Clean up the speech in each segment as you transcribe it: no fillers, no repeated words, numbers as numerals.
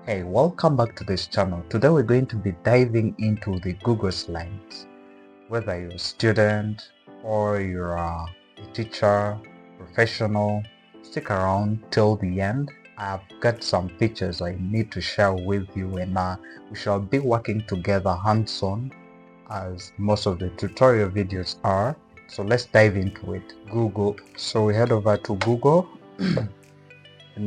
Hey, welcome back to this channel. Today we're going to be diving into the Google Slides. Whether you're a student or you're a teacher, professional, stick around till the end. I've got some pictures I need to share with you, and we shall be working together hands-on as most of the tutorial videos are. So let's dive into it. Google. So we head over to Google. And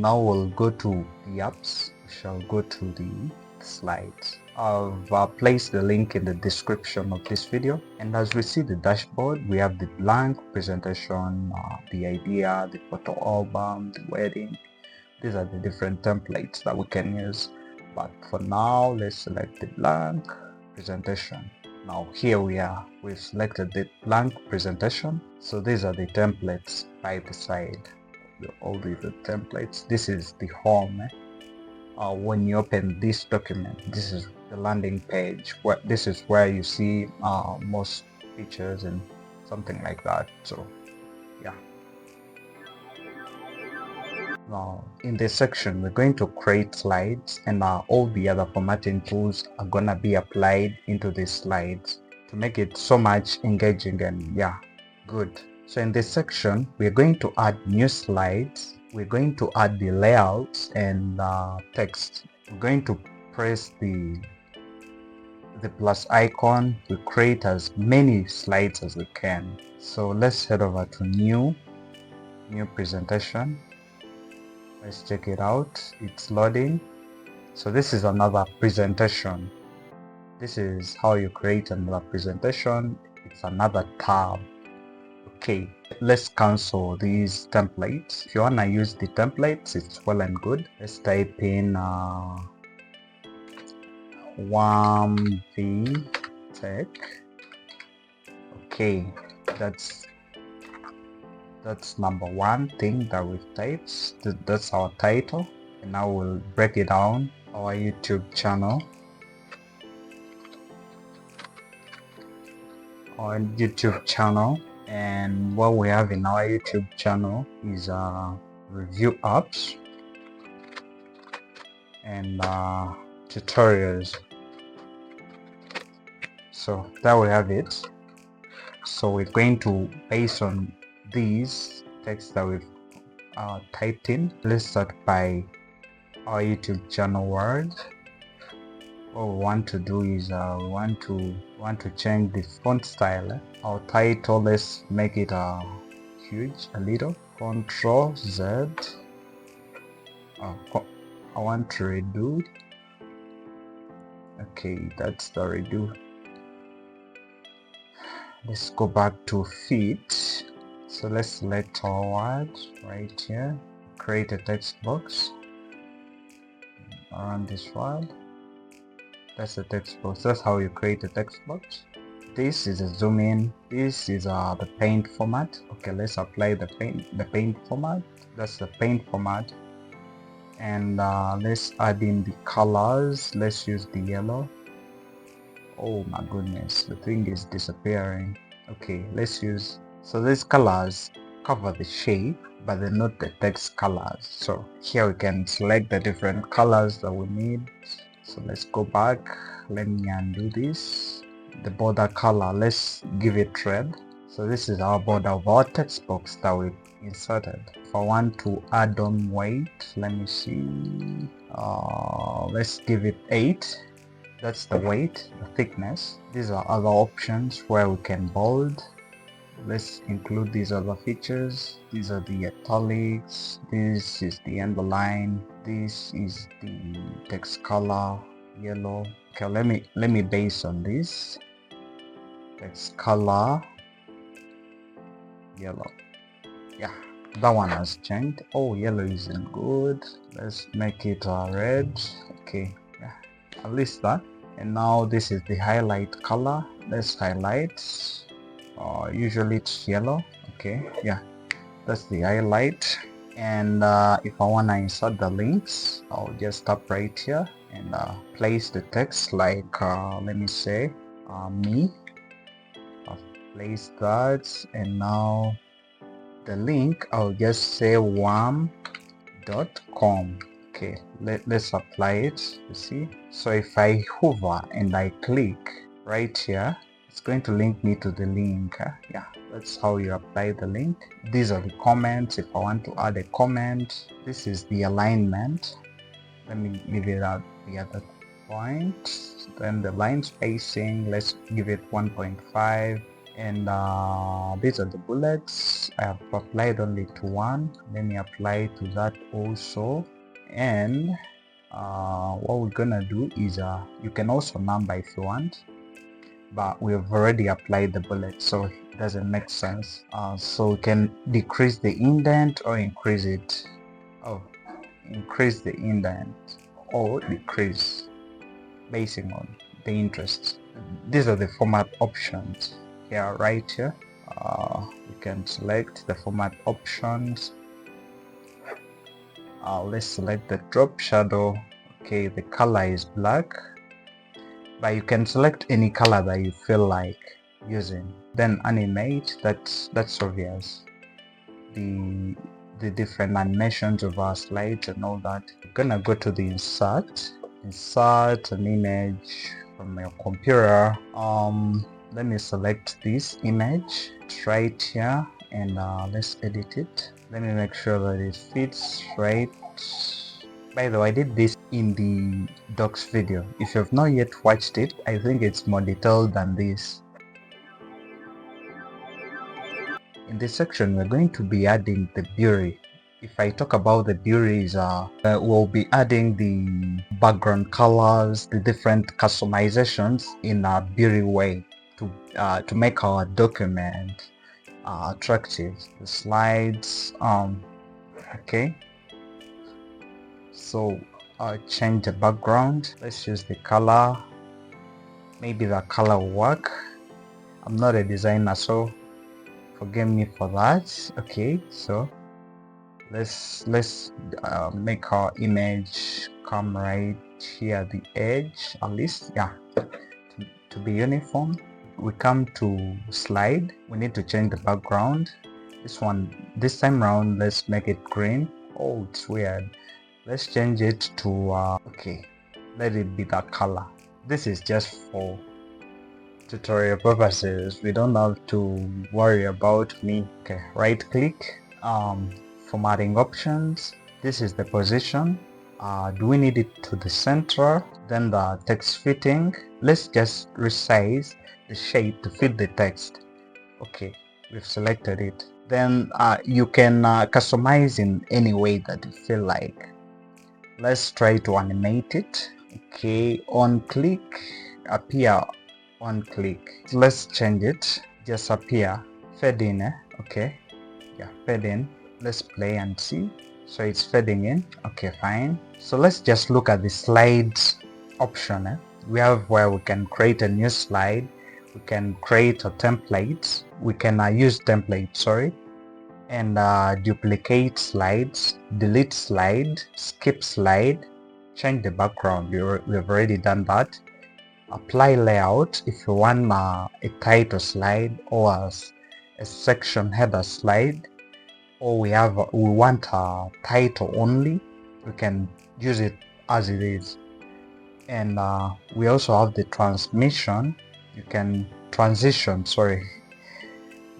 now we'll go to the apps. We shall go to the slides. I've placed the link in the description of this video, and as we see the dashboard, we have the blank presentation, the idea, the photo album, the wedding. These are the different templates that we can use, but for now let's select the blank presentation. Now here we are, we've selected the blank presentation, so these are the templates by the side. All these templates. This is the home. When you open this document, this is the landing page. This is where you see most features and something like that. So yeah. Now in this section we're going to create slides, and all the other formatting tools are gonna be applied into these slides to make it so much engaging and yeah, good. So in this section, we're going to add new slides. We're going to add the layouts and text. We're going to press the plus icon to create as many slides as we can. So let's head over to new presentation. Let's check it out. It's loading. So this is another presentation. This is how you create another presentation. It's another tab. Okay, let's cancel these templates. If you want to use the templates, it's well and good. Let's type in WAMV Tech. Okay, that's number one thing that we've typed. That's our title, and now we'll break it down. Our YouTube channel. And what we have in our YouTube channel is review apps and tutorials. So there we have it. So we're going to, based on these texts that we've typed in, let's start by our YouTube channel word. What we want to do is we want to change the font style. Our title, let's make it huge a little. Control Z. I want to redo. Okay, that's the redo. Let's go back to fit. So let's select our word right here. Create a text box around this word. That's the text box. That's how you create a text box. This is a zoom in. This is the paint format. Okay, let's apply the paint format. That's the paint format. And let's add in the colors. Let's use the yellow. Oh my goodness, the thing is disappearing. Okay, let's use, so these colors cover the shape, but they're not the text colors. So here we can select the different colors that we need. So let's go back. Let me undo this. The border color, let's give it red. So this is our border of our text box that we inserted. If I want to add on weight, let me see. Let's give it 8. That's the weight, the thickness. These are other options where we can bold. Let's include these other features. These are the italics. This is the underline. This is the text color, yellow. Okay, let me base on this. Text color, yellow. Yeah, that one has changed. Oh, yellow isn't good. Let's make it red. Okay, yeah, at least that. And now this is the highlight color. Let's highlight. Usually it's yellow. Okay, yeah, that's the highlight. And if I want to insert the links, I'll just tap right here and place the text, like let me say me. I'll place that, and now the link, I'll just say wam.com. Okay, let's apply it. You see, so if I hover and I click right here, it's going to link me to the link. Yeah, that's how you apply the link. These are the comments. If I want to add a comment, this is the alignment. Let me leave it at the other point. Then the line spacing, let's give it 1.5. And these are the bullets. I have applied only to one. Let me apply to that also. And what we're gonna do is you can also number if you want, but we have already applied the bullet, so it doesn't make sense. So we can decrease the indent or increase it. Oh, increase the indent or decrease based on the interest. These are the format options here, right here. You can select the format options. Let's select the drop shadow. Okay, the color is black, but you can select any color that you feel like using. Then animate, that's obvious. The different animations of our slides and all that. You're gonna go to the insert an image from your computer. Let me select this image. It's right here, and let's edit it. Let me make sure that it fits right. By the way, I did this in the docs video. If you have not yet watched it, I think it's more detailed than this. In this section, we're going to be adding the beauty. If I talk about the beauties, we'll be adding the background colors, the different customizations in a beauty way to make our document attractive. The slides, okay. So change the background. Let's use the color. Maybe the color will work. I'm not a designer, so forgive me for that. Okay, so let's make our image come right here at the edge, at least, yeah, to be uniform. We come to slide. We need to change the background. This time around, let's make it green. Oh, it's weird. Let's change it to okay, let it be that color. This is just for tutorial purposes. We don't have to worry about me. Okay, right click, formatting options. This is the position. Do we need it to the center? Then the text fitting. Let's just resize the shape to fit the text. Okay, we've selected it. Then you can customize in any way that you feel like. Let's try to animate it. Okay, on click, appear on click. Let's change it. Just appear, fade in. Okay, yeah, fade in. Let's play and see. So it's fading in. Okay, fine. So let's just look at the slides option. We have where we can create a new slide. We can create a template. We can use templates, sorry, and duplicate slides, delete slide, skip slide, change the background. We've already done that. Apply layout if you want a title slide or a section header slide, or we want a title only. We can use it as it is. And we also have the transmission. You can transition, sorry,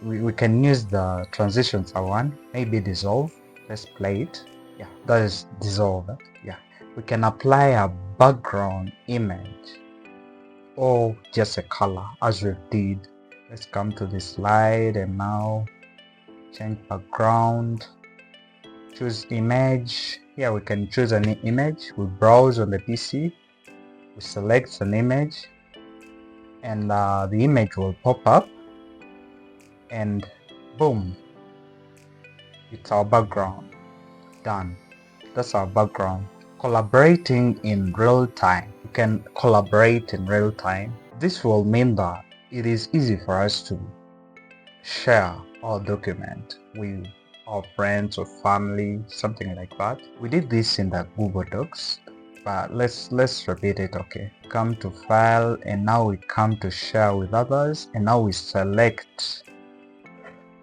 we can use the transitions I want. Maybe dissolve. Let's play it. Yeah, that is dissolve. Yeah, we can apply a background image or just a color as we did. Let's come to the slide and now change background, choose image. Here we can choose an image. We browse on the PC, we select an image, and the image will pop up, and boom, it's our background. Done. That's our background. Collaborating in real time. We can collaborate in real time. This will mean that it is easy for us to share our document with our friends or family, something like that. We did this in the Google Docs, but let's repeat it. Okay, come to file, and now we come to share with others, and now we select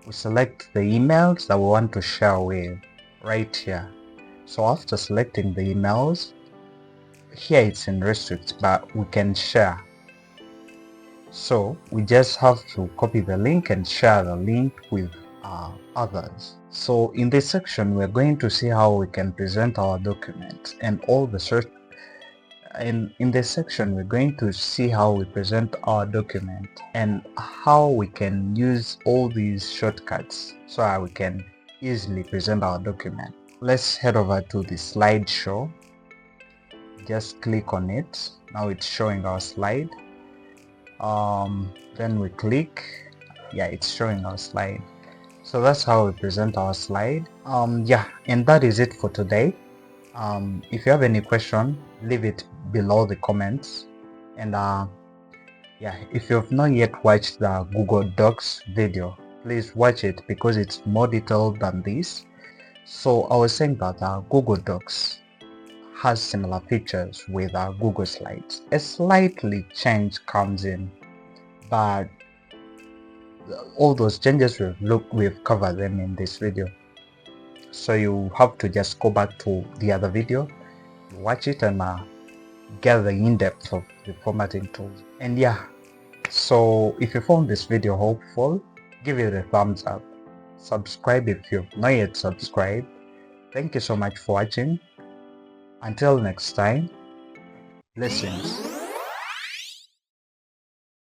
the emails that we want to share with right here. So after selecting the emails, here it's in restrict, but we can share. So we just have to copy the link and share the link with others. So in this section, we're going to see how we can present our document and all the search. And in this section, we're going to see how we present our document and how we can use all these shortcuts so that we can easily present our document. Let's head over to the slideshow. Just click on it. Now it's showing our slide. Then we click. Yeah, it's showing our slide. So that's how we present our slide. Yeah, and that is it for today. If you have any question, leave it below the comments. And yeah, if you have not yet watched the Google Docs video, please watch it because it's more detailed than this. So I was saying that Google Docs has similar features with Google Slides. A slightly change comes in, but all those changes we've covered them in this video. So you have to just go back to the other video, watch it, and get the in-depth of the formatting tools. And yeah, so if you found this video helpful, give it a thumbs up. Subscribe if you've not yet subscribed. Thank you so much for watching. Until next time, blessings.